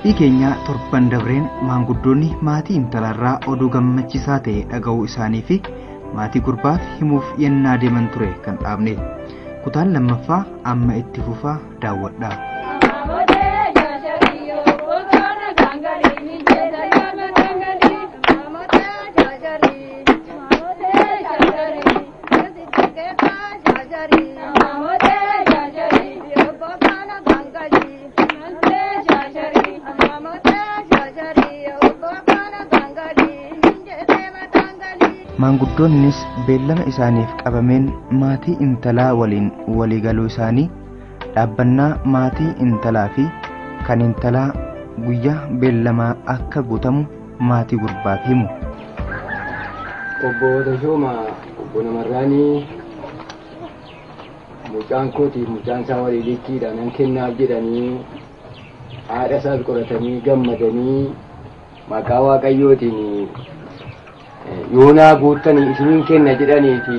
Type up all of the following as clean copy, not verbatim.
qophii keenya torban dabreen maanguddoonni maatii intalarraa oduu gammachiisaa ta'e dhaga'uu isaanii fi maatii gurbaaf himuuf yennaa deeman ture kan dhaabne. Kutaan lammaffaa amma itti fufaa daawwadhaa. Maanguddoonnis beellama isaaniif qabameen maatii intalaa waliin waliigaluu isaanii dhaabbannaa maatii intalaa fi kan intalaa guyyaa beellamaa akka guutamu maatii gurbaaf himu. Obbo Tashooma obbo Namarraanii mucaan kootiif mucaan isaa walii liikkiidhaan nan kennaaf jedhanii haadha isaas qoratanii gammadanii maqaa Waaqayyootiin yoonaa guuttanii isiniin kenna jedhaniiti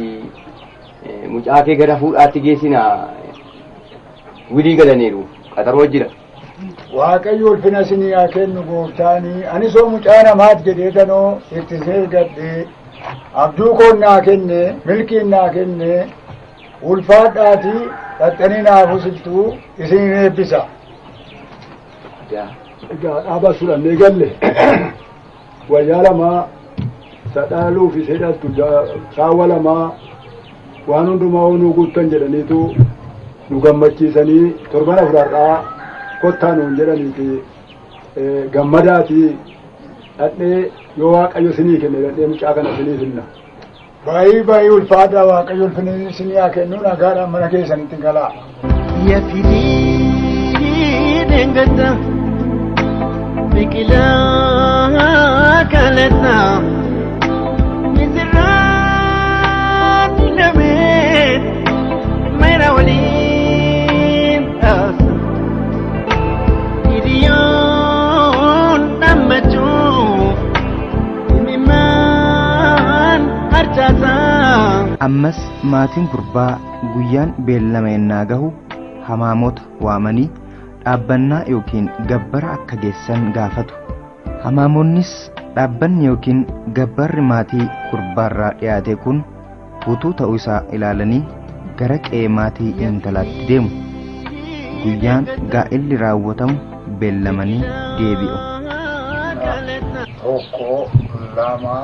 mucaa kee gara fuudhaatti geessinaa wilii galaniiru qaxaroo jira. Waaqayyo ulfina isinii haa kennu gooftaanii anisoo mucaa namaat jedhee tanoo itti seergadhee abduu koon naa kenne milkiin naa kenne ulfaadhaatii dhaxxanii naaf usiltuu isiniin eebbisa. Egaa dhaaba sudhannee galle wayyaa lamaa sadhaaluu fi sedhattu saawwa lamaa waan hundumaa nu guuttan jedhaniitu nu gammachiisanii torban afurarraa kottaa nuun jedhaniiti gammadaati dhadhee yoo Waaqayyo isinii kenne dhadhee mucaa kana isinii finna. Baay'ee ulfaadhaa Waaqayyo ulfina isinii haa kennu nagaadhaan mana keessanitti galaa. Yafidii deengata biqilaa kaleessaa. Mera waliin taasa hiriyoon dhammachuuf himimaan harcaasaa. Ammas maatiin gurbaa guyyaan beellama ennaa gahu hamaamota waamanii dhaabbannaa yookiin gabbara akka geessan gaafatu. Hamaamonnis dhaabbanni yookiin gabbarri maatii gurbaarraa dhiyaate kun guutuu ta'uu isaa ilaalanii gara qe'ee maatii intalaatti deemu. Guyyaan gaa'illi raawwatamu beellamanii deebi'u. Tokko lama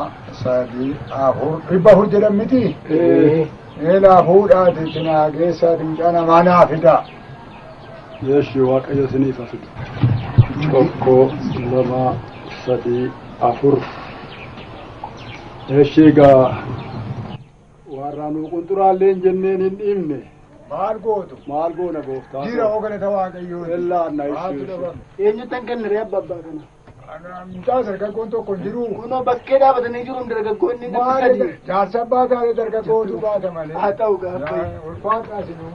sadii afur dhibba afur jedhan miti. Eelaa fuudhaati cinaa geessaati mucaa namaa naa fida. Yeeshi Waaqayyo isiniif haa fidu. Tokko lama sadii afur. Yeeshi egaa warraanuu qunxuraallee jenneen hin dhiibne. Maal gootu? Maal goona gooftaa? Jira ogalata Waaqayyoo. Ellaanna ishee. Eenyuutan kennare abbaa kana? Mucaa dargaggoon tokko hin jiru. Kunoo bakkee dhaabatanii jiru dargaggoonni nama sadi. Jaarsa abbaa taa'ee dargaggootu baata malee. Haa ta'u gaafa. Ulfaadhaa sinuu.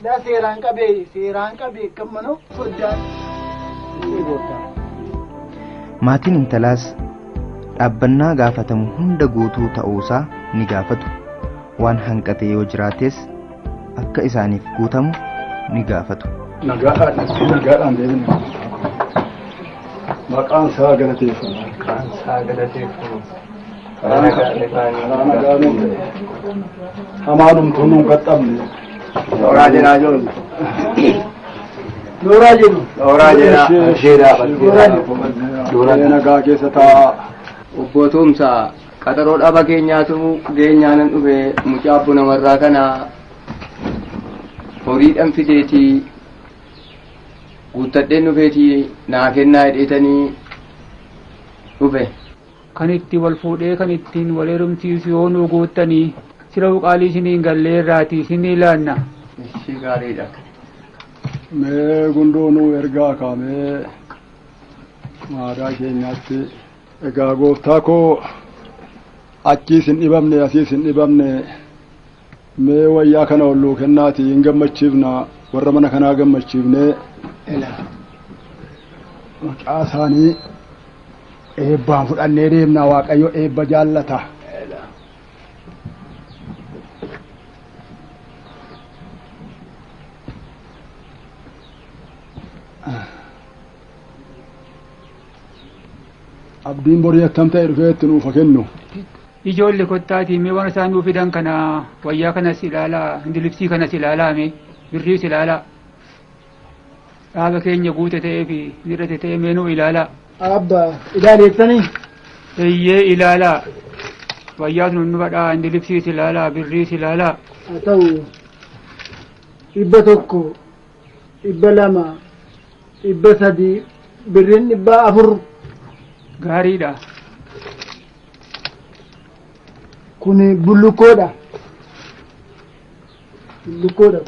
Daa seeraan qabee kan manoo soddaan. Maatiin intalaas dhaabbannaa gaafatamu hunda guutuu ta'uusaa ni gaafatu. Waan hanqate yoo jiraates akka isaaniif guutamu ni gaafatu. Nagaadhaan deemina. Maqaan isaa galateeffamu. Hamaanumtuu nuun qaxxabne. Nooraa jenaa joon. Nooraa jennu. Nooraa jenaa isheedhaa Dooree nagaa keessa taa'a. Obbo Tumsaa qaxaroo dhaba keenyaatu geenyaanan dhufe mucaa abbo namarraa kana horiidhaan fideetii guuttadheen dhufeetii naa kennaa hidheetanii dhufe. Kan itti wal fuudhee kan ittiin wal heerumsiisu yoo nu guuttanii sira'u qaalii isiniin galleerraatii isin ilaanna. Ishii gaariidha. Mee gundoo nu ergaa kaamee aadaa keenyaatti egaa gooftaa koo achiis hin dhibamne asiis hin dhibamne mee wayyaa kana olluu kennaati hin gammachiifna warra mana kanaa gammachiifnee maqaa isaanii eebbaan fudhannee deemna. Waaqayyo eebba jaallata. abdiin borii attam ta'e dhufeetti nuuf kennu. Ijoollee kottaatii mee waan isaan nuuf fidan kana wayyaa kanas ilaalaa hindilibsii kanas ilaalaame birriis ilaalaa dhaaba keenya guute ta'ee fi hir'ate ta'e meenuu ilaalaa. Abba ilaaleessanii. Eeyyee ilaalaa wayyaas nu badhaa hindilibsiis ilaalaa birriis ilaalaa. Haa ta'u 100, 200, 300 birriin 400. Gaariidha. Kuni bullukoodha. Bullukoodha.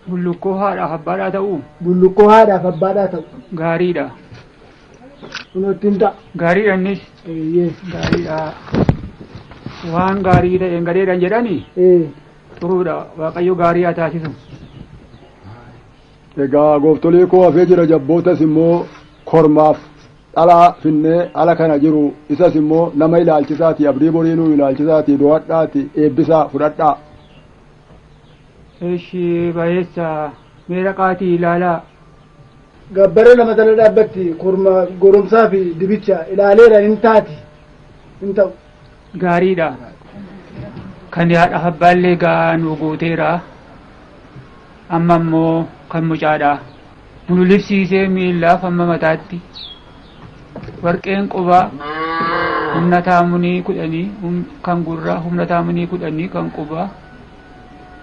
Bullukkoo haadhaaf abbaadhaa ta'uu. Bullukkoo haadhaaf abbaadhaa ta'u. Gaariidha. Kun ittiin ta'a. Gaariidha innis. Eeyyee. Gaariidha. Waan gaarii ta'een gadeedhaan jedhanii. Turuudha Waaqayyo gaarii haa taasisu. Egaa gooftolee koo hafee jira jabbootas immoo kormaaf dhalaa finnee ala kana jiru isas immoo nama ilaalchisaati abdii borii nuu ilaalchisaati do'adhaati eebbisaa fudhadhaa. Eshi bayeessa meera qaatii ilaalaa. Gabbara lama tala dhaabbatti korma goromsaa fi dibicha ilaaleera hin taati hin ta'u. Gaariidha. Kan haadha abbaallee gaa nu guuteera. Amma immoo kan mucaadha. Nu libsiisee miillaaf amma mataatti. Warqeen qubaa humna taamunii 10 kan gurraa humna taamunii 10 kan qubaa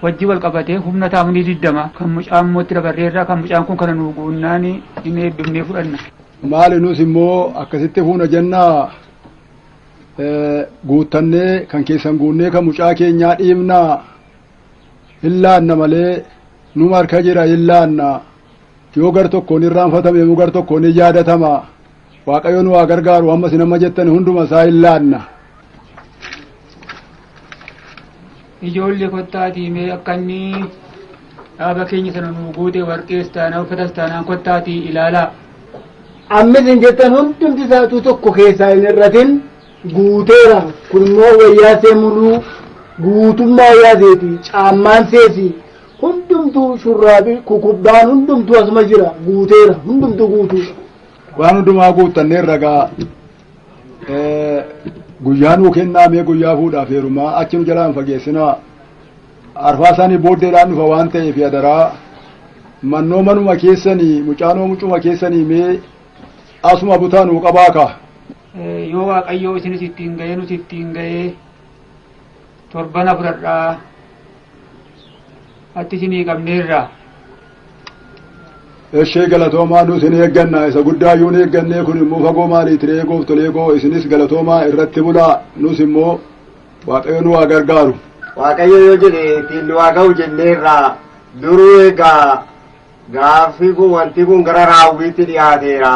wajji wal qabatee humna taamunii 20 kan mucaan mootti dabarreerraa kan mucaan kun kana nu guunnaani hin eebbifnee fudhanna. Maali nus immoo akkasitti fuuna jennaa guuttannee kan keessan guunnee kan mucaa keenyaa dhiibnaa hin laanna malee nu marka jira hin laanna yoo gar tokkoon irraanfatame mu gar tokkoon hin yaadatama. Waaqayyo nu haa gargaaru amma isin amma jettan hunduma isaa hin laanna. Ijoollee kottaatii mee akka inni dhaaba keenya sana nu guute warqees taanaan uffatas taanaan kottaatii ilaalaa. Ammis hin jettan hundumti isaatuu tokko keessaa hin irratin guuteera. Kun immoo wayyaa seemuruu guutummaa yaaseeti caammaan seesi hundumtuu shurraabii kukubbaan hundumtuu asuma jira guuteera hundumtuu guutuudha. Waan hundumaa guuttannee ragaa guyyaa nuu kennaa mee guyyaa fuudhaaf eerumaa achi nu jalaan fageessinaa arfaa isaanii booddeedhaan dhufa waan ta'eef adaraa mannoo manuma keessanii mucaanoo mucuma keessanii mee asuma butaa nuu qabaaka. Yoo Waaqayyoo isinis ittiin ga'ee nus ittiin ga'ee torbana fudhadhaa atti isinii qabneerra. Eshee galatoomaa nus hin eegganna isa guddaayyuu hin eeggannee kun immoo fagoo maalii tiree gooftolee koo isinis galatoomaa irratti bulaa nus immoo Waaqayyo nu haa gargaaru. Waaqayyo yoo jedhe ittiin nu haa ga'u jenneerraa duruu egaa gaaffii kun wanti kun gara raawwiitti dhiyaateera.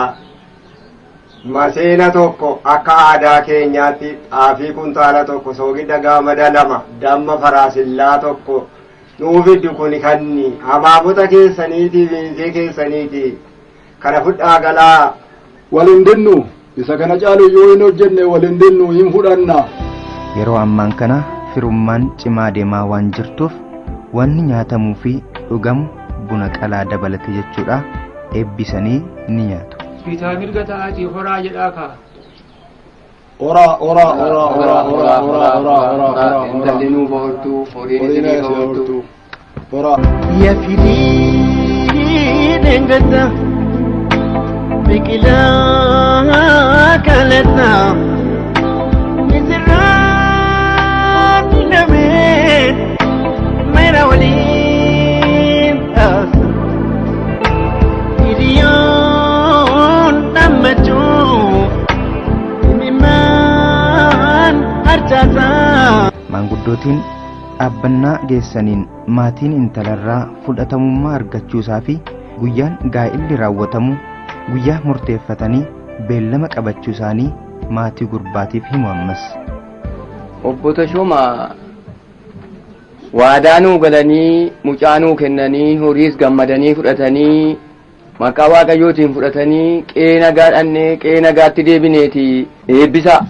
Maseena tokko akka aadaa keenyaatti xaafii kuntaala tokko soogidda gaamada 2 damma faraasillaa tokko nuufiddu kun kanni hamaamota keessaniitii biinzee keessaniiti kana fudhaa galaa. Waliin dinnu isa kana caaliyyuu hin hojjenne waliin dinnu hin fudhanna. Yeroo ammaan kana firummaan cimaa deemaa waan jirtuuf wanni nyaatamuu fi dhugamu buna qalaa dabalate jechuudha eebbisanii ni nyaatu. Bitaa mirga ta'aatii horaa jedhaa kaa. Intalli nuu boortuu horiin isinii boortuu. Ya fidii dengata biqilaa kalata misirraan namee meera waliin taasa hiriyoon dhammachuu himimaan harcaasaa. Maanguddootiin dhaabbannaa geessaniin maatiin intalarraa fudhatamummaa argachuusaa fi guyyaan gaa'illi raawwatamu guyyaa murteeffatanii beellama qabachuu isaanii maatii gurbaatiif himu ammas. Obbo Tashoma waadaa nuu galanii mucaa nuu kennanii horiis gammadanii fudhatanii maqaa Waaqayyootiin fudhatanii qe'ee nagaadhannee qe'ee nagaatti deebineeti eebbisaa.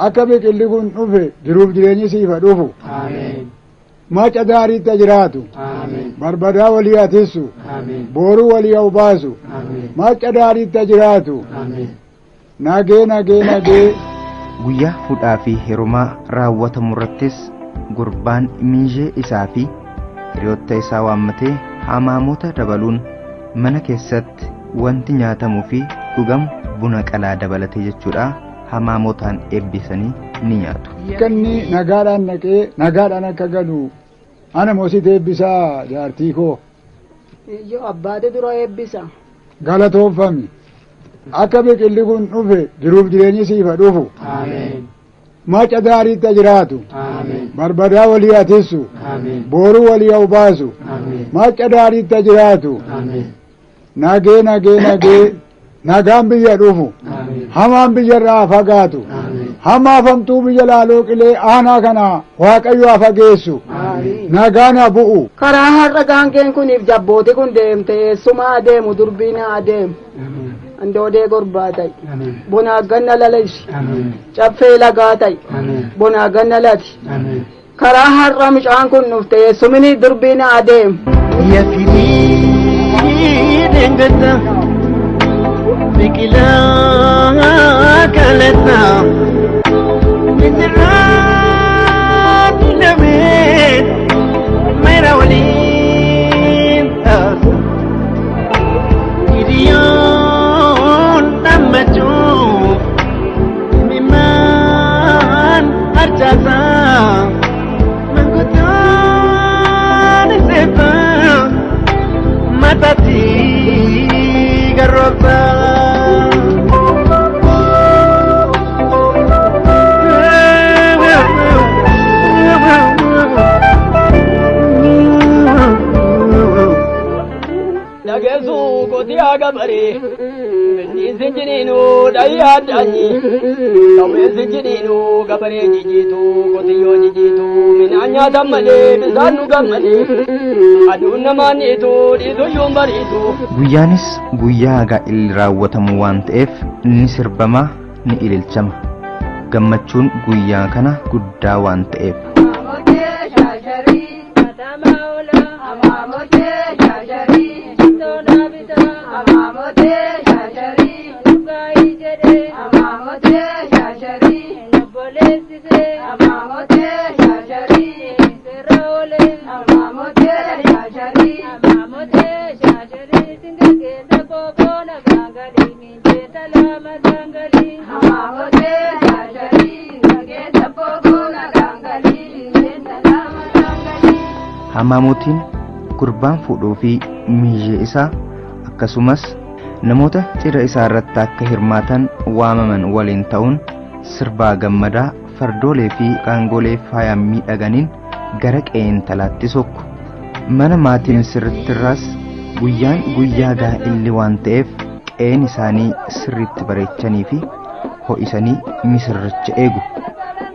Akka biqilli kun dhufe jiruuf jireenyi siifa dhufu. Maca gaariitti jiraatu. Barbadaa walii atisu. Booruu walii obaasu. Maca gaariitti jiraatu. Nagee Guyyaa fuudhaa fi heerumaa raawwatamu irrattis gurbaan miinjee isaa fi hiriyoota isaa waammatee hamaamota dabaluun mana keessatti wanti nyaatamuu fi dhugamu buna qalaa dabalatee jechuudha hamaamotaan eebbisanii ni nyaatu. Kanni nagaadhaan naqee nagaadhaan akka galu ana moosite eebbisaa jaartii koo. Iyyo abbaate dura eebbisa. Galatoomfami. Akka biqilli kun dhufe jiruuf jireenyi siifa dhufu. Ameen. Maca daariitti jiraatu. Ameen. Barbadaa walii atissu. Ameen. Booruu walii awbaasu. Ameen. Maca daariitti jiraatu. Ameen. Nagee nagaan biyya dhufu. Ameen. Hamaan biyyarraa fagaatu. Ameen. Hamaafamtuu biyya laaloo qilee aanaa kana waaqayyo haa fageessu. Nagaan haa bu'u. Karaa har'a gaangeen kuniif jabbooti kun deemte eessuma adeemu durbiin adeemu. Andoodee gorbaa ta'i. Bonaa ganna lalashi. Caffee lagaa ta'i. Bonaa ganna lati. Karaa har'a mucaan kun dhufte eessumni durbiin adeemu. Yafirii deengata biqilaa kalata misirraa dinamee meera waliin taasa hiriyoon dhammachuu mimaan harcaasaa manguddaan seebbaa matatti garroobsaa. Nageessu qotiyaa gabaree bineensi jiniinu dhayyaa addaanyi qawweensi jiniinu gabaree jijiitu qotiyyoo jijiitu midhaan nyaatan malee bisaan dhugan malee aduun namaan dhiitu dhiituyyuun bariitu. Guyyaanis guyyaa gaa'illi raawwatamu waan ta'eef ni sirbama ni ililchama. Gammachuun guyyaa kana guddaa waan ta'eef. Hamaamotiin gurbaan fuudhuu fi miinjee isaa akkasumas namoota cidha isaa irratti akka hirmaatan waamaman waliin ta'uun sirbaa gammadaa fardoolee fi qaangoolee faayaan miidhaganiin gara qe'ee intalaatti sokku. Mana maatiin sirrittirraas guyyaan guyyaa gaa'illi waan ta'eef qe'een isaanii sirriitti bareechanii fi ho'isanii misirricha eegu.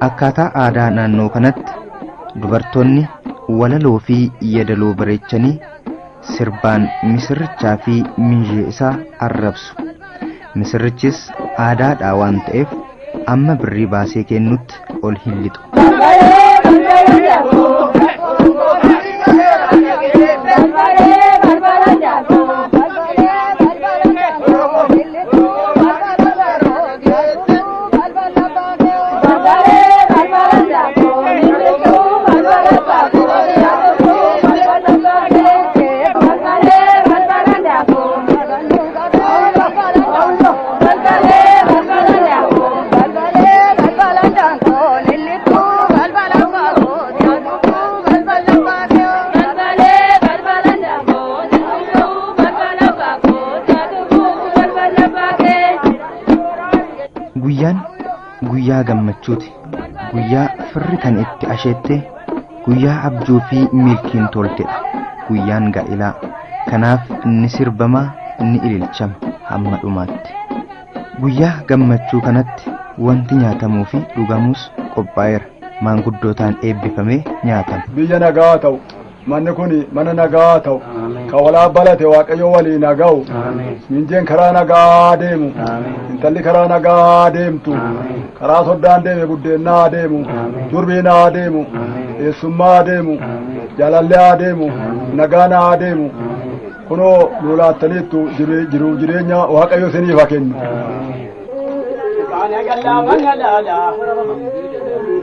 Akkaataa aadaa naannoo kanatti dubartoonni walaloo fi yeedaloo bareechanii sirbaan misirrichaa fi miinjee isaa arrabsu. Misirrichis aadaadhaa waan ta'eef amma birrii baasee kennutti ol hin lixu. Guyyaa gammachuuti. Guyyaa firri kan itti asheette, guyyaa abjuu fi milkiin toltedha. Guyyaan gaa'ilaa. Kanaaf inni sirbamaa inni ililchama hamma dhumaatti. Guyyaa gammachuu kanatti wanti nyaatamuu fi dhugamus qophaa'eera. Maanguddootaan eebbifamee nyaatama. Biyya nagaa ta'u. Manni kun mana nagaa ta'u ka walaa balate waaqayyo walii naga'u minjeen karaa nagaa deemu intalli karaa nagaa deemtu karaa soddaan deeme buddeennaa deemu durbiinaa deemu eessummaa deemu jaalallee deemu nagaanaa deemu kunoo nu laattaniittu jiruuf jireenya waaqayyo isiniif haa kennu. Ana galla mangalada.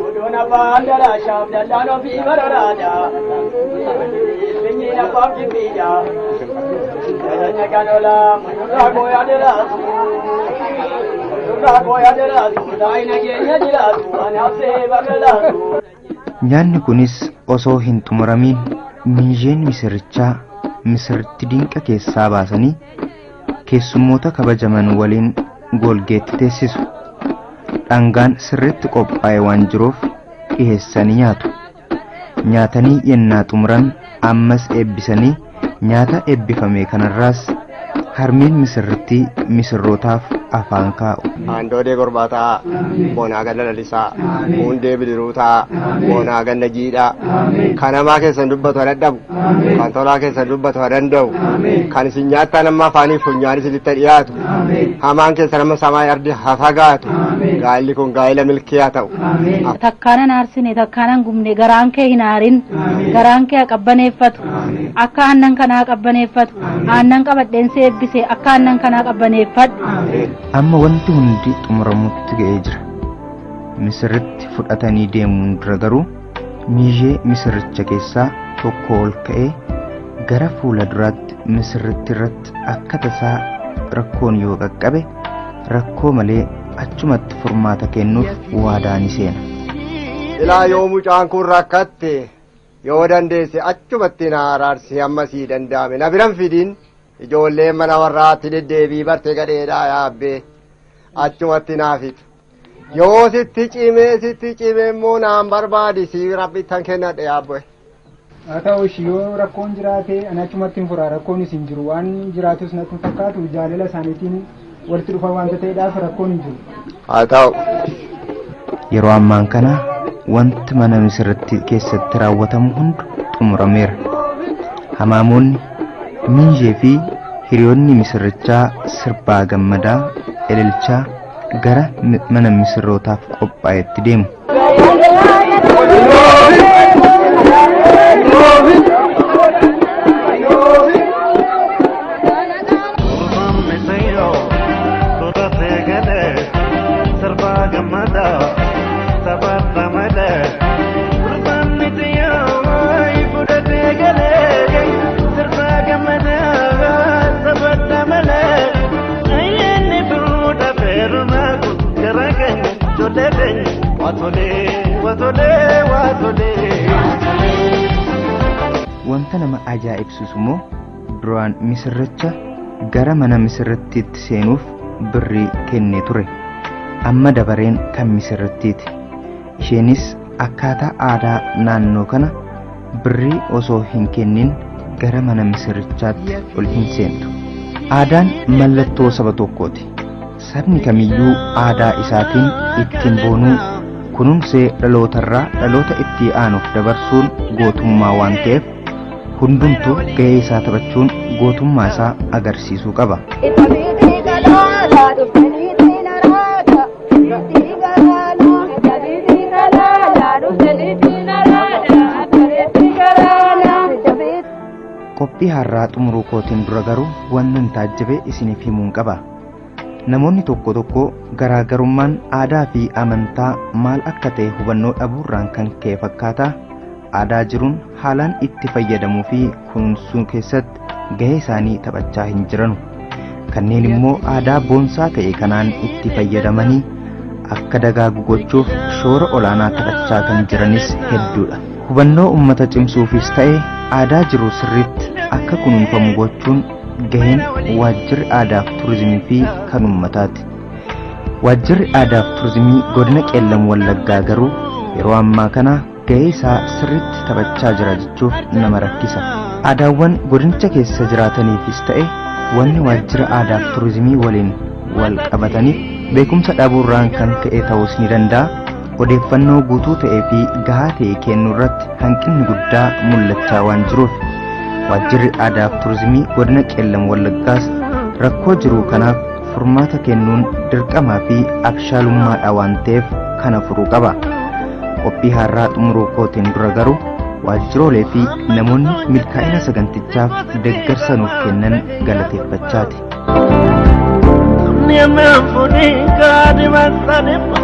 Udona bandara shab dalano fi barada. Binyina pam kimija. Danya kanola munura goya derasu. Munura goya derasu. Daina genya derasu. Ana se bagalasu. Nyaanni kunis osoo hin xumuramiin miinjeen misirichaa misirritti dinqa keessaa baasanii keessummoota kabajaman waliin golgeetti teessisu. Dhangaan sirriitti qophaa'e waan jiruuf dhiheessanii nyaatu. Nyaatanii yennaa xumuran ammas eebbisanii nyaata eebbifame kanarraas harmiin misirrittii misirrootaaf afaan kaa'u. Andoodee gorbaataa boonaa ganna lalisaa hundee bidiruutaa boonaa ganna jiidhaa kan namaa keessan dubbatu dadhabu kan tolaa keessan dubbatu danda'u kan isin nyaattaa nama afaanii funyaan isinitti dhiyaatu hamaan keessan nama samaa ardi hafagaatu gaa'illi kun gaa'ila milkii haa ta'u. Takkaanan aarsine takkaanan gubne garaan kee hin aarin garaan kee qabbaneeffatu akka aannan kanaa qabbaneeffatu aannan qabadheen si eebbise akka aannan kanaa qabbaneeffadhu. Amma wanti hundi xumuramutti ga'ee jira. Misirritti fudhatanii deemuun dura garuu miinjee misirricha keessaa tokko ol ka'ee gara fuula duraatti misirritti irratti akka tasaa rakkoon yoo qaqqabe rakkoo malee achumatti furmaata kennuuf waadaa ni seena. Ilaa yoo mucaan kun rakkatte yoo dandeesse achumatti na araarsi ammasii danda'ame na biran fidiin. Ijoolleen mana warraatti deddeebii bartee gadheedhaa yaabbee achumatti naafitu. Yoo sitti cimee immoo naan barbaadisi rabbittan kennadhe yaabboe. Haa ta'u ishii yoo rakkoon jiraate ani achumatti hin furaa rakkoon isin jiru waan jiraatus natti hin fakkaatu jaalala isaaniitiin walitti dhufa waanta ta'eedhaaf rakkoon hin jiru. Haa ta'u. Yeroo ammaan kana wanti mana misirratti keessatti raawwatamu hundu xumurameera. Hamaamoonni miinjee fi hiriyoonni misirrichaa sirbaa gammadaa ililchaa gara mana misirrootaaf qophaa'etti deemu. Wanta nama ajaa'ibsiisu immoo duraan misirricha gara mana misirrittiitti seenuuf birrii kennee ture. Amma dabareen kan misirrittiiti. Isheenis akkaataa aadaa naannoo kana birrii osoo hin kennin gara mana misirrichaatti ol hin seentu. Aadaan mallattoo saba tokkooti. Sabni kamiyyuu aadaa isaatiin ittiin boonuu kunuunsee dhalootarraa dhaloota itti aanuuf dabarsuun gootummaa waan ta'eef hundumtuu gahee isaa taphachuun gootummaa isaa agarsiisuu qaba. Qophii har'aa xumuruu kootiin dura garuu wanti hin taajjabe isiniif himuun qaba. Namoonni tokko tokko garaagarummaan aadaa fi amantaa maal akka ta'e hubannoo dhabuurraan kan ka'e fakkaata. Aadaa jiruun haalaan itti fayyadamuu fi kunuunsuu keessatti gahee isaanii taphachaa hin jiranu. Kanneen immoo aadaa boonsaa ta'e kanaan itti fayyadamanii akka dagaagu gochuuf shoora olaanaa taphachaa kan jiranis hedduudha. Hubannoo uummata cimsuufis ta'e aadaa jiru sirriitti akka kunuunfamu gochuun gaheen waajjirri aadaa fi turizimii fi kan uummataati. Waajjirri aadaa fi turizimii godina Qeellam Wallaggaa garuu yeroo ammaa kana gahee isaa sirriitti taphachaa jira jechuuf nama rakkisa. Aadaawwan godinicha keessa jiraataniifis ta'e wanni waajjira aadaa fi turizimii waliin wal qabataniif beekumsa dhabuurraan kan ka'e ta'uus ni danda'a. Odeeffannoo guutuu ta'ee fi gahaa ta'e kennuu irratti hanqinni guddaa mul'achaa waan jiruuf waajjirri aadaa fi turizimii godina Qeellam Wallaggaas rakkoo jiru kanaaf furmaata kennuun dirqamaa fi abshaalummaadha waan ta'eef kana furuu qaba. Qophii har'aa xumuruu kootiin dura garuu waajjiroolee fi namoonni milkaa'ina sagantichaaf deeggarsa nuuf kennan galateeffachaati. Niameen fuudhii kaadhima sadhima